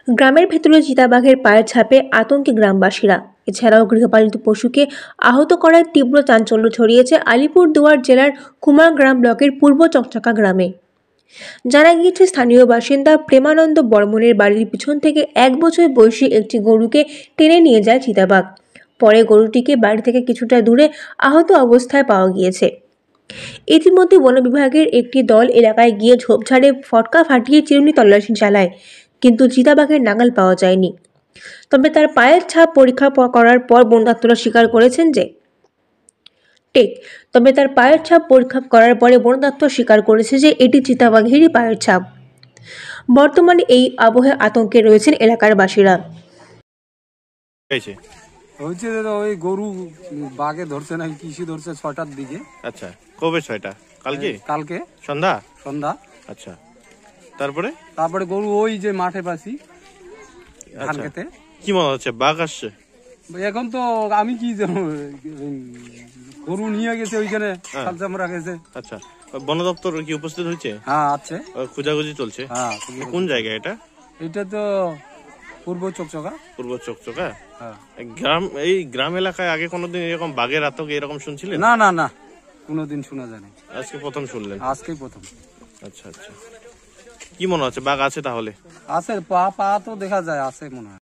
গ্রামের ভেতরে চিতাবাঘের পায়ের ছাপে আতঙ্কে গ্রামবাসীরা। এছাড়াও গৃহপালিত পশুকে আহত করার তীব্র চাঞ্চল্য ছড়িয়েছে আলিপুরদুয়ার জেলার কুমারগ্রাম ব্লকের পূর্ব চকচকা গ্রামে। জানা গিয়েছে, স্থানীয় বাসিন্দা প্রেমানন্দ বর্মনের বাড়ির পিছন থেকে 1 বছর বয়সী একটি গরুকে টেনে নিয়ে যায় চিতাবাঘ। পরে গরুটিকে বাড়ি থেকে কিছুটা দূরে আহত অবস্থায় পাওয়া গিয়েছে। ইতিমধ্যে বন বিভাগের একটি দল এলাকায় গিয়ে ঝোপঝাড়ে ফটকা ফাটিয়ে চিরুনি তল্লাশি চালায়, কিন্তু চিতাবাঘের নাগাল পাওয়া যায়নি। তবে তার পায়ের ছাপ পরীক্ষা করার পর বন দপ্তর স্বীকার করেছেন যে এটি চিতাবাঘেরই পায়ের ছাপ। বর্তমানে এই আবহে আতঙ্কে রয়েছেন এলাকার বাসীরা। হয়েছে ওই গরু বাঘে ধরছে নাকি কৃষি ধরছে 6টার দিকে। আচ্ছা, কবে 6টা? কালকে সন্ধ্যা। আচ্ছা, তারপরে গরু ওই যে মাঠে পাচ্ছি ধান খেতে। কি মনে হচ্ছে বাঘ আসছে? এখন তো আমি কি জানো, গরু নিয়ে গেছে ওইখানে চামড়া গেছে। আচ্ছা, বন দপ্তর কি উপস্থিত হয়েছে? হ্যাঁ, আছে, খোঁজাখুঁজি চলছে। হ্যাঁ। কোন জায়গা এটা? এটা তো পূর্ব চকচকা। হ্যাঁ। এই গ্রাম এলাকায় আগে কোনোদিন এরকম বাঘের আতঙ্ক এরকম শুনছিলেন? না, কোনোদিন শোনা যায়নি। আজকে প্রথম শুনলেন? আজকেই প্রথম। আচ্ছা, কি মনে হচ্ছে বাঘ আছে? তাহলে আছে, পা তো দেখা যায়, আছে মনে হয়।